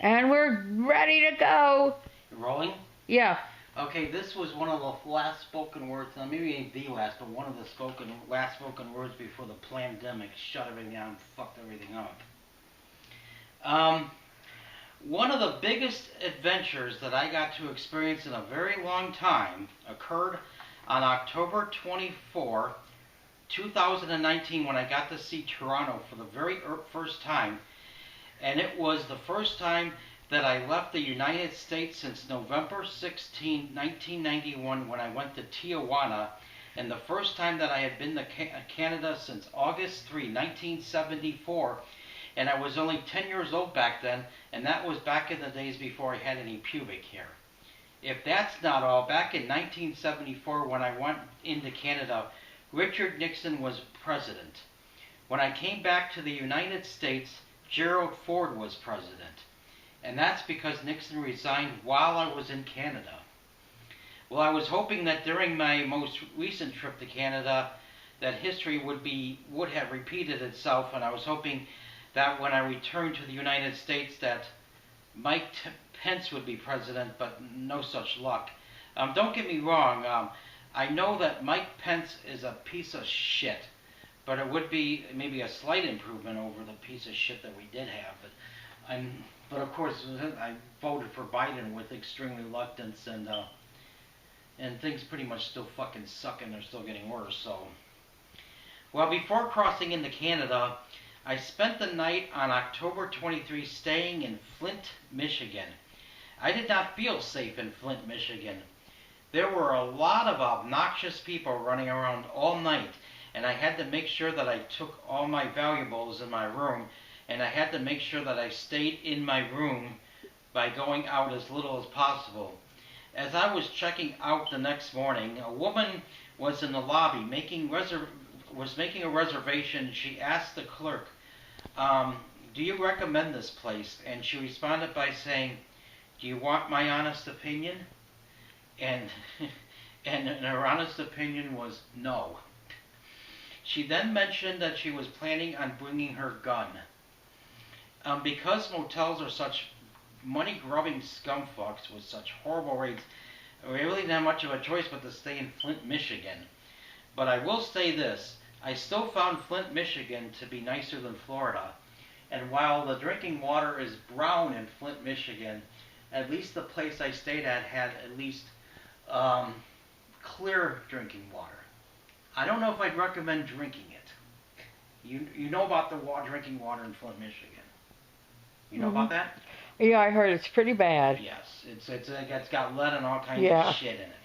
And we're ready to go. Rolling? Yeah. Okay, this was one of the last spoken words, maybe ain't the last, but one of the last spoken words before the pandemic shut everything down and fucked everything up. One of the biggest adventures that I got to experience in a very long time occurred on October 24, 2019, when I got to see Toronto for the very first time. And it was the first time that I left the United States since November 16, 1991, when I went to Tijuana, and the first time that I had been to Canada since August 3, 1974, and I was only 10 years old back then, and that was back in the days before I had any pubic hair. If that's not all, back in 1974 when I went into Canada, Richard Nixon was president. When I came back to the United States, Gerald Ford was president. And that's because Nixon resigned while I was in Canada. Well, I was hoping that during my most recent trip to Canada, that history would have repeated itself, and I was hoping that when I returned to the United States that Mike Pence would be president, but no such luck. Don't get me wrong, I know that Mike Pence is a piece of shit, but it would be maybe a slight improvement over the piece of shit that we did have. But of course, I voted for Biden with extreme reluctance, and things pretty much still fucking suck, and they're still getting worse. So, well, before crossing into Canada, I spent the night on October 23 staying in Flint, Michigan. I did not feel safe in Flint, Michigan. There were a lot of obnoxious people running around all night, and I had to make sure that I took all my valuables in my room, and I had to make sure that I stayed in my room by going out as little as possible. As I was checking out the next morning, a woman was in the lobby was making a reservation. She asked the clerk, do you recommend this place? And she responded by saying, do you want my honest opinion? And her honest opinion was no. She then mentioned that she was planning on bringing her gun. Because motels are such money-grubbing scumfucks with such horrible rates, we really didn't have much of a choice but to stay in Flint, Michigan. But I will say this, I still found Flint, Michigan to be nicer than Florida. And while the drinking water is brown in Flint, Michigan, at least the place I stayed at had at least clear drinking water. I don't know if I'd recommend drinking it. You know about the drinking water in Flint, Michigan. You know about that? Yeah, I heard it's pretty bad. Yes, it's got lead and all kinds of shit in it.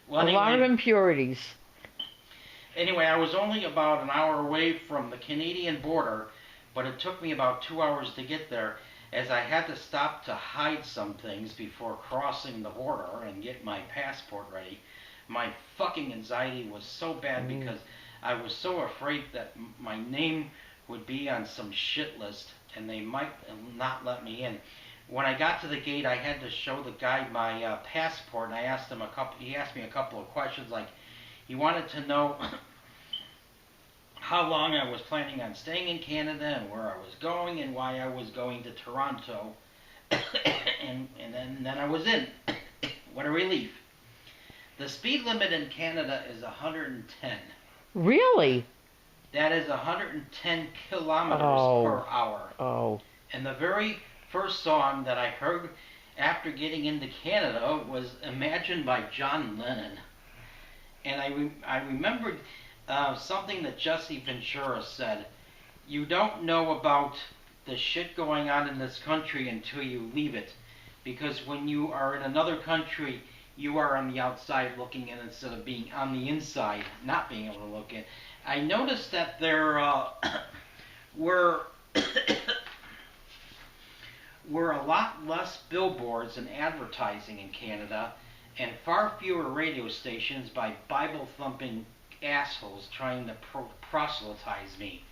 Well, anyway, a lot of impurities. Anyway, I was only about an hour away from the Canadian border, but it took me about 2 hours to get there, as I had to stop to hide some things before crossing the border and get my passport ready. My fucking anxiety was so bad because I was so afraid that my name would be on some shit list and they might not let me in. When I got to the gate, I had to show the guy my passport, and I asked him he asked me a couple of questions, like he wanted to know how long I was planning on staying in Canada and where I was going and why I was going to Toronto. and then I was in. What a relief. The speed limit in Canada is 110. Really? That is 110 kilometers per hour. Oh. And the very first song that I heard after getting into Canada was Imagine by John Lennon. And I remembered something that Jesse Ventura said. You don't know about the shit going on in this country until you leave it. Because when you are in another country, you are on the outside looking in instead of being on the inside, not being able to look in. I noticed that there were a lot less billboards and advertising in Canada, and far fewer radio stations by Bible-thumping assholes trying to proselytize me.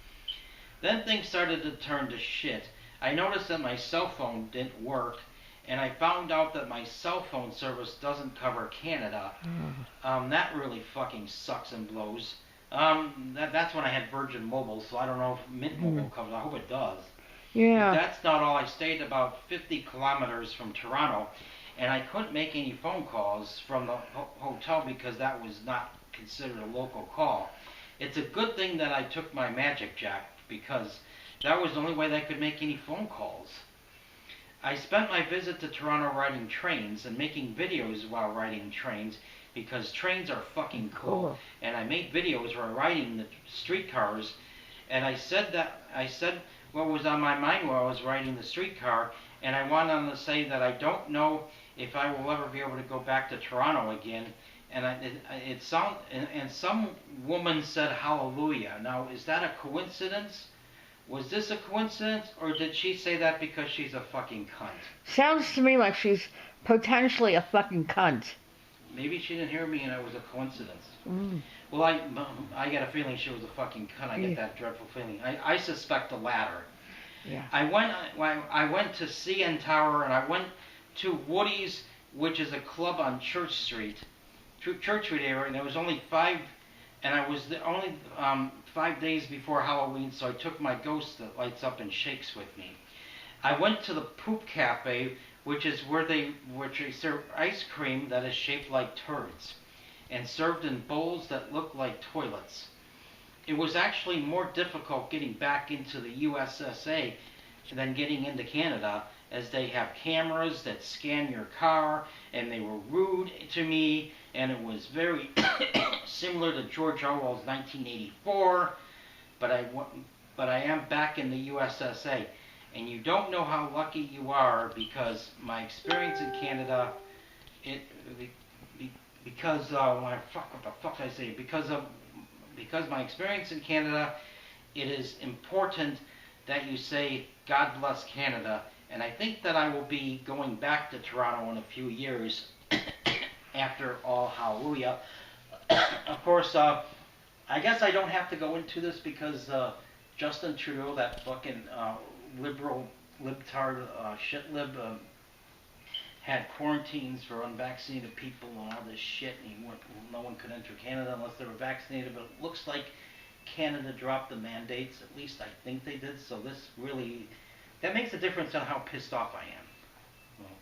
Then things started to turn to shit. I noticed that my cell phone didn't work, and I found out that my cell phone service doesn't cover Canada. That really fucking sucks and blows. That's when I had Virgin Mobile, so I don't know if Mint Mobile covers. I hope it does. If Yeah. that's not all, I stayed about 50 kilometers from Toronto, and I couldn't make any phone calls from the hotel because that was not considered a local call. It's a good thing that I took my Magic Jack because that was the only way that I could make any phone calls. I spent my visit to Toronto riding trains and making videos while riding trains because trains are fucking cool. Cool. And I made videos while riding the streetcars, and I said what was on my mind while I was riding the streetcar, and I went on to say that I don't know if I will ever be able to go back to Toronto again. And and some woman said hallelujah. Now, is that a coincidence? Was this a coincidence, or did she say that because she's a fucking cunt? Sounds to me like she's potentially a fucking cunt. Maybe she didn't hear me and it was a coincidence. Mm. Well, I get a feeling she was a fucking cunt. I get that dreadful feeling. I suspect the latter. Yeah. I went to CN Tower and I went to Woody's, which is a club on Church Street area, and there was only and I was the only 5 days before Halloween, so I took my ghost that lights up and shakes with me. I went to the Poop Cafe, which they serve ice cream that is shaped like turds and served in bowls that look like toilets. It was actually more difficult getting back into the USSA than getting into Canada, as they have cameras that scan your car, and they were rude to me, and it was very similar to George Orwell's 1984, but I am back in the USSA, and you don't know how lucky you are, because my experience in Canada, because my experience in Canada, it is important that you say God bless Canada, and I think that I will be going back to Toronto in a few years after all hallelujah. Of course, I guess I don't have to go into this because Justin Trudeau, that fucking liberal libtard shitlib, had quarantines for unvaccinated people and all this shit, and no one could enter Canada unless they were vaccinated, but it looks like Canada dropped the mandates, at least I think they did, so that makes a difference on how pissed off I am. Well,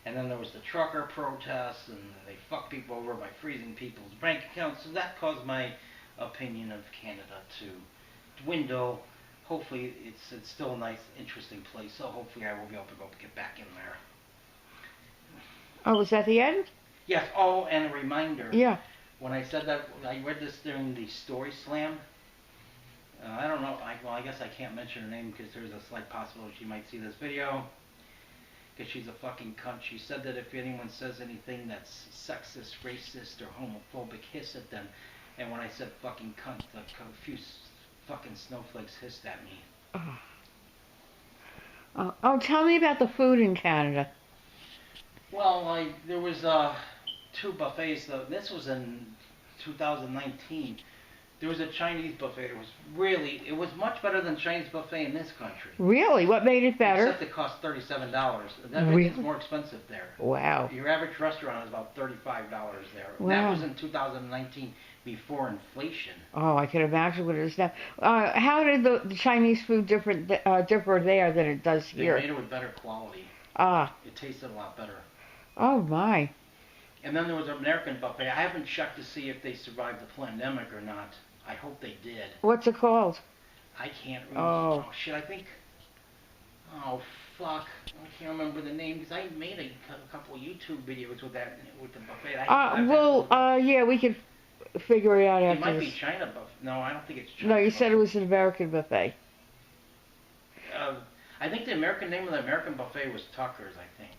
and then there was the trucker protests, and they fucked people over by freezing people's bank accounts, so that caused my opinion of Canada to dwindle. Hopefully it's still a nice, interesting place, so hopefully I will be able to get back in there. Oh, was that the end? Yes, oh, and a reminder. Yeah. When I said that, I read this during the Story Slam. I don't know, I guess I can't mention her name because there's a slight possibility she might see this video. Because she's a fucking cunt. She said that if anyone says anything that's sexist, racist, or homophobic, hiss at them. And when I said fucking cunt, a few fucking snowflakes hissed at me. Oh, tell me about the food in Canada. Well, there was 2 buffets. This was in 2019. There was a Chinese buffet. It was much better than Chinese buffet in this country. Really? What made it better? Except it cost $37. Everything's more expensive there. Wow. Your average restaurant is about $35 there. Wow. That was in 2019 before inflation. Oh, I can imagine what it is now. How did the Chinese food differ there than it does They here? made it with better quality. Ah. It tasted a lot better. Oh, my. And then there was an American buffet. I haven't checked to see if they survived the pandemic or not. I hope they did. What's it called? I can't remember. Oh. Shit, I think... Oh, fuck. I can't remember the name, because I made a couple of YouTube videos with the buffet. Yeah, we could figure it out It after might this. be China buffet. No, I don't think it's China. No, you buffet. said it was an American buffet. I think the American name of the American buffet was Tucker's, I think.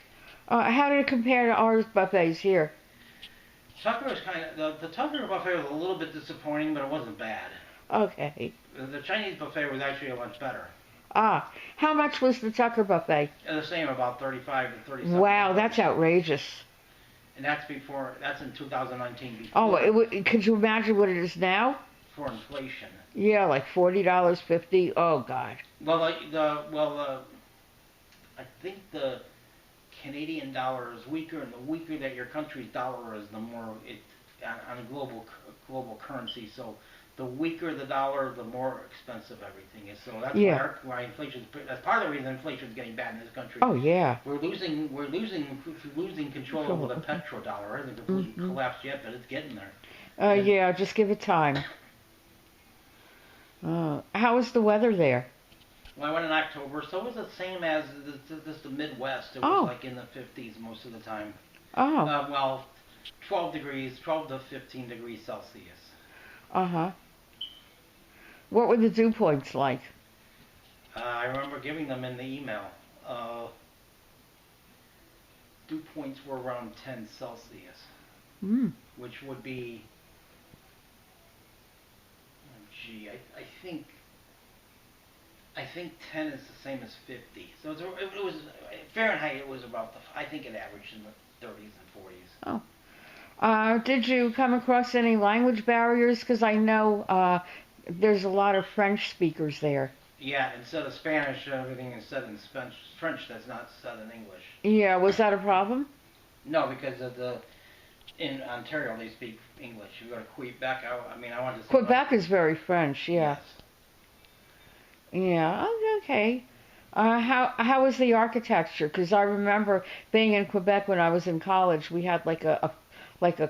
How did it compare to our buffets here? Tucker was kind of... The Tucker buffet was a little bit disappointing, but it wasn't bad. Okay. The Chinese buffet was actually a lot better. How much was the Tucker buffet? The same, about 35 to 37. Wow, that's outrageous. And that's in 2019. Oh, could you imagine what it is now? For inflation. Yeah, like $40, $50. Oh, God. Well, I think the Canadian dollar is weaker, and the weaker that your country's dollar is, the more it on a global currency. So the weaker the dollar, the more expensive everything is. So that's Yeah. why inflation. That's part of the reason inflation is getting bad in this country. Oh, yeah. We're losing control over the petrodollar. It hasn't completely Mm-hmm. collapsed yet, but it's getting there. Yeah, just give it time. How is the weather there? Well, I went in October, so it was the same as the Midwest. It was Oh. like in the 50s most of the time. Oh. Well, 12 to 15 degrees Celsius. Uh-huh. What were the dew points like? I remember giving them in the email. Dew points were around 10 Celsius, Mm. which would be, oh, gee, I think 10 is the same as 50. So it was Fahrenheit. It was about I think it averaged in the 30s and 40s. Did you come across any language barriers? Because I know there's a lot of French speakers there. Yeah, instead of Spanish, everything is said in French. That's not said in English. Yeah, was that a problem? No, because in Ontario they speak English. You go to Quebec. I wanted to say Quebec is very French, yeah. Yes. Yeah, okay. How was the architecture? Because I remember being in Quebec when I was in college. We had like a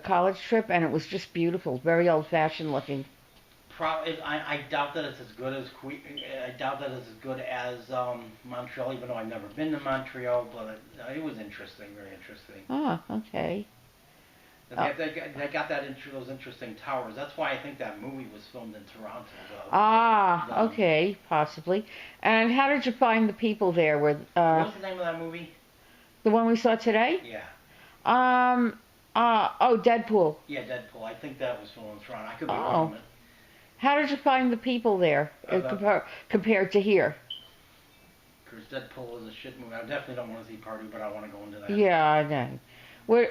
college trip, and it was just beautiful, very old-fashioned looking. I doubt that it's as good as I doubt that it's as good as Montreal, even though I've never been to Montreal. But it was interesting, very interesting. Ah, okay. They got those interesting towers. That's why I think that movie was filmed in Toronto. Okay, possibly. And how did you find the people there? What was the name of that movie? The one we saw today? Yeah. Deadpool. Yeah, Deadpool. I think that was filmed in Toronto. I could be Oh. wrong on it. How did you find the people there compared to here? Because Deadpool is a shit movie. I definitely don't want to see Party, but I want to go into that. Yeah, I know.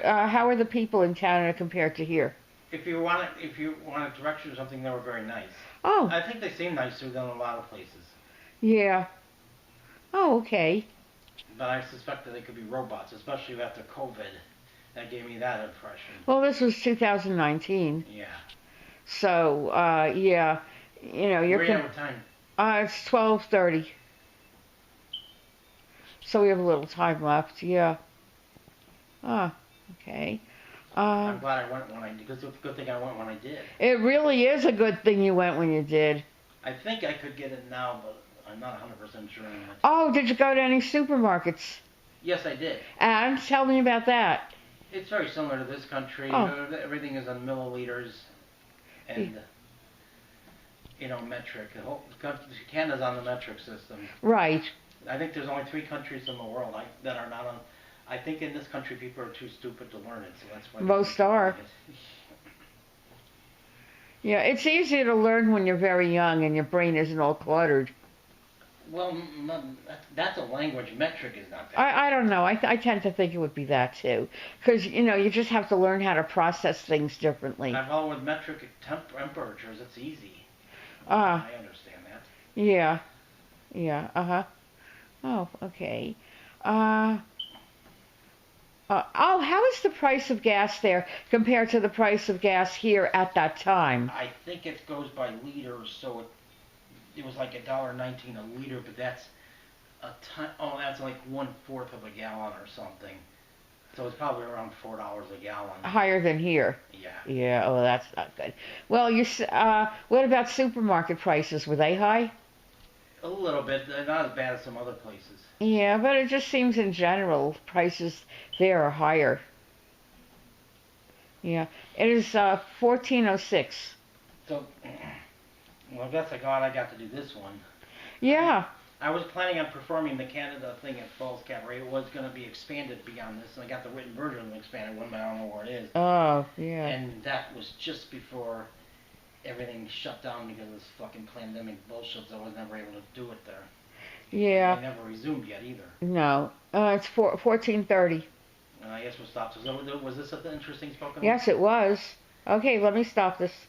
How are the people in Canada compared to here? If you want direction or something, they were very nice. Oh. I think they seem nicer than a lot of places. Yeah. Oh, okay. But I suspect that they could be robots, especially after COVID. That gave me that impression. Well, this was 2019. Yeah. So, yeah, you're. What time? It's 12:30. So we have a little time left. Yeah. Okay. I'm glad I went when I did. Because it's a good thing I went when I did. It really is a good thing you went when you did. I think I could get it now, but I'm not 100% sure. Oh, did you go to any supermarkets? Yes, I did. And tell me about that. It's very similar to this country. Oh. Everything is in milliliters and, metric. Canada's on the metric system. Right. I think there's only 3 countries in the world that are not on. I think in this country people are too stupid to learn it, so that's why. Most are. Yeah, it's easier to learn when you're very young and your brain isn't all cluttered. Well, that's a language. Metric is not that. I don't know. I tend to think it would be that too. Because, you just have to learn how to process things differently. Well, with metric temperatures, it's easy. I understand that. Yeah. Yeah, uh-huh. Oh, okay. How is the price of gas there compared to the price of gas here at that time? I think it goes by liters, so it was like $1.19 a liter, but that's that's like 1/4 of a gallon or something. So it's probably around $4 a gallon. Higher than here. Yeah. Yeah. Oh, that's not good. Well, what about supermarket prices? Were they high? A little bit. They're not as bad as some other places. Yeah, but it just seems in general prices there are higher. Yeah. It is 14:06. So, well, that's like odd I got to do this one. Yeah. I was planning on performing the Canada thing at Falls Cabaret. It was going to be expanded beyond this, and I got the written version of the expanded one, but I don't know where it is. Oh, yeah. And that was just before everything shut down because of this fucking pandemic bullshit, so I was never able to do it there. Yeah. They never resumed yet either. No. It's 14:30. I guess we'll stop. So was this an interesting spoken? Yes, it was. Okay, let me stop this.